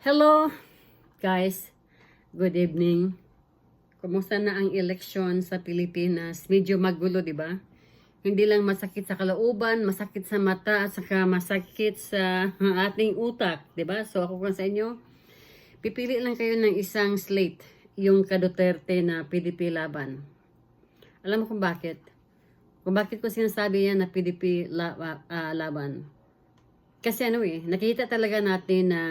Hello, guys. Good evening. Kumusta na ang eleksyon sa Pilipinas? Medyo magulo, di ba? Hindi lang masakit sa kalooban, masakit sa mata, at saka masakit sa ating utak, di ba? So ako kung sa inyo, pipili lang kayo ng isang slate, yung ka-Duterte na PDP laban. Alam mo kung bakit? Kung bakit ko sinasabi yan na PDP laban? Kasi nakikita talaga natin na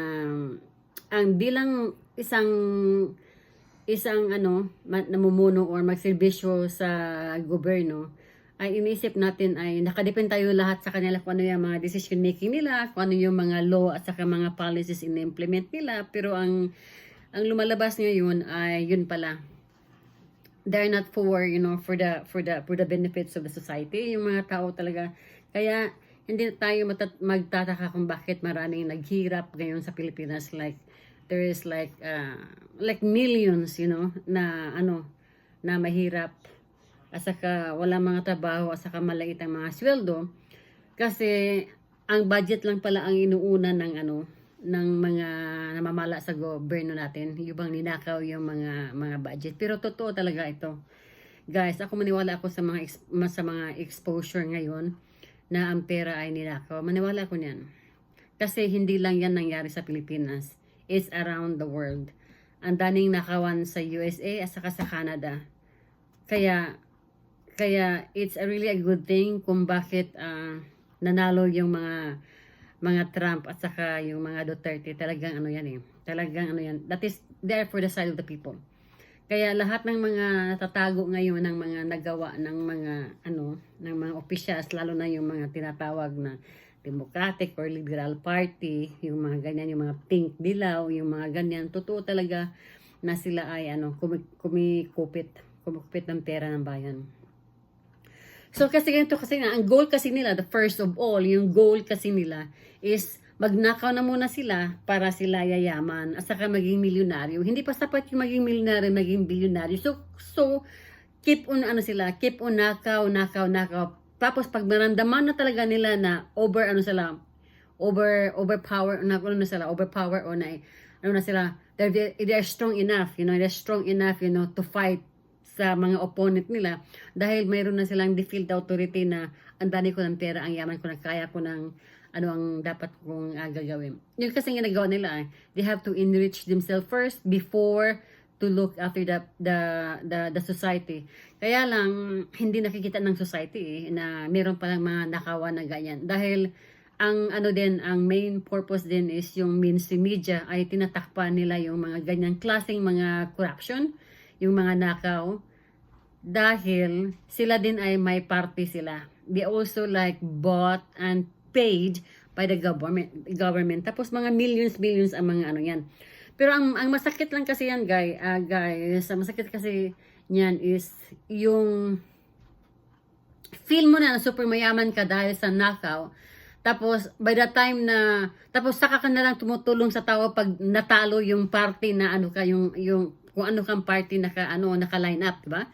ang di lang isang namumuno or magserbisyo sa gobyerno ay iniisip natin ay nakadepend tayo lahat sa kanila kung ano yung mga decision making nila, kung ano yung mga law at saka mga policies in-implement nila. Pero ang lumalabas ngayon ay yun pala, they're not for the benefits of the society, yung mga tao talaga. Kaya hindi tayo magtataka kung bakit maraming naghirap ngayon sa Pilipinas. Like there is like millions, na mahirap at saka wala mga trabaho at saka maliit ang mga sweldo kasi ang budget lang pala ang inuuna ng mga namamala sa gobyerno natin, yung bang ninakaw yung mga budget. Pero totoo talaga ito, guys. Ako maniwala ako sa mga exposure ngayon na ang pera ay ninakaw. Maniwala ako niyan kasi hindi lang yan nangyari sa Pilipinas, it's around the world. Ang daming nakawan sa USA at saka sa Canada. Kaya it's really a good thing kung bakit nanalo yung mga Trump at saka yung mga Duterte. Talagang yan. That is there for the side of the people. Kaya lahat ng mga natatago ngayon ng mga nagawa ng mga officials, lalo na yung mga tinatawag na Democratic or Liberal Party, yung mga ganyan, yung mga pink dilaw, yung mga ganyan, totoo talaga na sila ay kumikupit ng pera ng bayan. So kasi ang goal kasi nila, the first of all, yung goal kasi nila is magnakaw na muna sila para sila yayaman at saka maging milyonaryo. Hindi pa sapat yung maging milyonaryo, maging bilyonaryo. So keep on nakaw. Tapos pag naramdaman na talaga nila na overpower or they're strong enough, to fight sa mga opponent nila dahil mayroon na silang defeat authority na ang dami ko ng pera, ang yaman ko, kaya ko ng ang dapat kong gagawin. Yun kasi ginagawa nila. They have to enrich themselves first before to look after the society. Kaya lang hindi nakikita ng society na meron palang mga nakawan na ganyan. Dahil ang main purpose din is yung mainstream media ay tinatakpan nila yung mga ganyang klaseng mga corruption, yung mga nakaw, dahil sila din ay may party sila. They also like bought and paid by the government. Tapos mga millions ang mga yan. Pero ang masakit lang kasi yan, guys, ang masakit kasi yan is yung feel mo na super mayaman ka dahil sa nakaw. Tapos by the time tapos saka ka na lang tumutulong sa tao pag natalo yung party na yung kung ano kang party naka-line up, diba?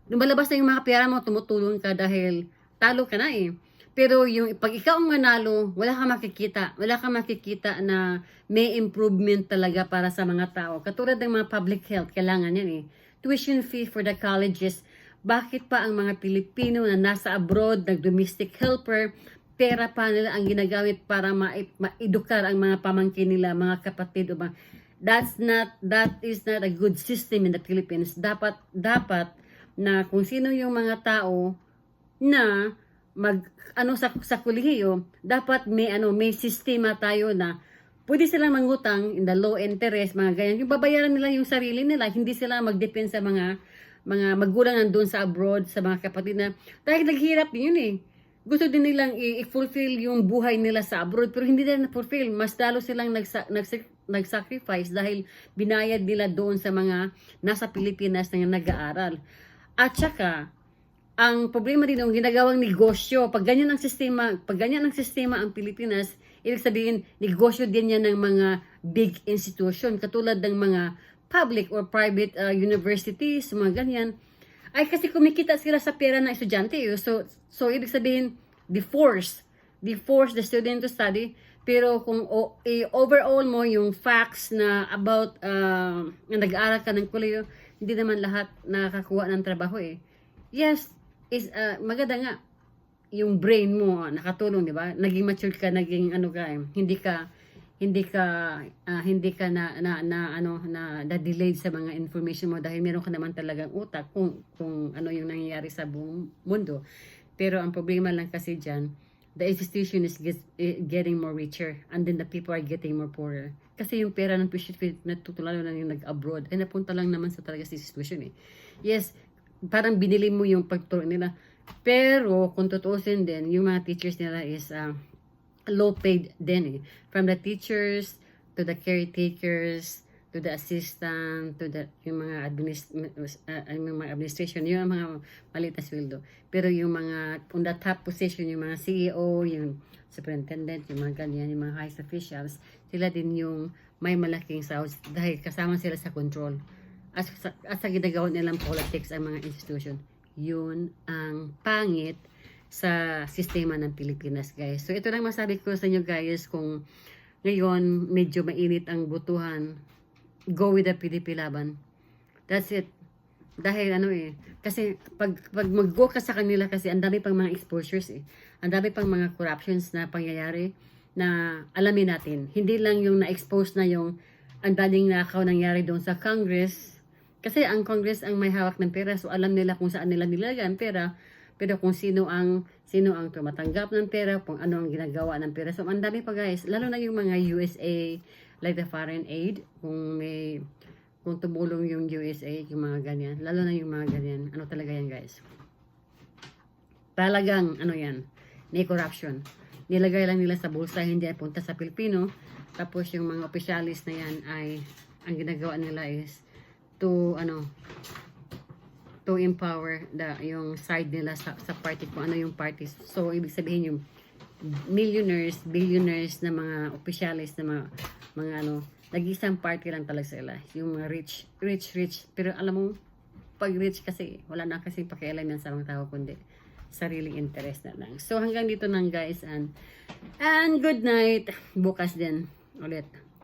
Lumalabas na yung mga pera mo, tumutulong ka dahil talo ka na eh. Pero yung pag ikaw ang manalo, wala kang makikita na may improvement talaga para sa mga tao. Katulad ng mga public health, kailangan yan eh. Tuition fee for the colleges. Bakit pa ang mga Pilipino na nasa abroad, nag-domestic helper, pera pa nila ang ginagamit para ma-edukar ang mga pamangkin nila, mga kapatid o mga... That is not a good system in the Philippines. Dapat na kung sino yung mga tao na sa kolehiyo, dapat may sistema tayo na pwede silang mangutang in the low interest, mga ganyan. Yung babayaran nila yung sarili nila, hindi sila mag-depend sa mga magulang nandun sa abroad, sa mga kapatid na dahil naghirap din yun eh. Gusto din nilang i-fulfill yung buhay nila sa abroad, pero hindi nila na-fulfill. Mas lalo silang nag-sacrifice dahil binayad nila doon sa mga nasa Pilipinas na nag-aaral. At saka, ang problema din yung ginagawang negosyo. Pag ganyan ang sistema ang Pilipinas, ibig sabihin, negosyo din yan ng mga big institution, katulad ng mga public or private universities, mga ganyan. Ay kasi kumikita sila sa pera ng estudyante. So ibig sabihin, they force the student to study Pero kung overall mo yung facts na about na nag-aaral ka ng kolehiyo, hindi naman lahat nakakakuha ng trabaho eh. Yes, is maganda nga yung brain mo nakatulong, di ba? Naging mature ka, naging ano ka, hindi ka na delayed sa mga information mo dahil meron ka naman talagang utak kung ano yung nangyayari sa buong mundo. Pero ang problema lang kasi diyan, the institution is getting more richer and then the people are getting more poorer. Kasi yung pera ng tuition fee natutulalo na yung nag-abroad ay napunta lang naman sa talaga sa institution eh. Yes, parang binili mo yung pagturo nila. Pero kung tutuusin din, yung mga teachers nila is low paid din eh. From the teachers to the caretakers to the assistant to the yung mga administration, yung mga maliit na sweldo. Pero yung mga on the top position, yung mga CEO, yung superintendent, yung mga ganyan, yung mga high officials, sila din yung may malaking sahod dahil kasama sila sa control. As sa ginagawa nilang politics ang mga institution. Yun ang pangit sa sistema ng Pilipinas, guys. So, ito lang masabi ko sa inyo, guys, kung ngayon medyo mainit ang butuhan, go with the PDP laban. That's it. Dahil kasi pag mag-go ka sa kanila kasi ang dami pang mga exposures eh. Ang dami pang mga corruptions na pangyayari na alamin natin. Hindi lang yung na-expose na yung ang daling nakaw nangyari doon sa Congress. Kasi ang Congress ang may hawak ng pera, so alam nila kung saan nila nilagay ang pera. Pero kung sino ang tumatanggap ng pera, kung ano ang ginagawa ng pera. So, ang dami pa guys, lalo na yung mga USA, like the foreign aid, kung tumulong yung USA, yung mga ganyan, lalo na yung mga ganyan, ano talaga yan guys. Talagang, yan, may corruption. Nilagay lang nila sa bulsa, hindi ay punta sa Pilipino. Tapos yung mga opisyalis na yan ay, ang ginagawa nila is, to empower yung side nila sa party, kung ano yung parties. So, ibig sabihin yung millionaires, billionaires na mga opisyalis na mga nag-isang party lang talaga sila. Yung mga rich. Pero alam mo, pag rich kasi, wala na kasi pakialam yan sa mga tao, kundi sariling interest na lang. So, hanggang dito lang guys, and good night. Bukas din ulit.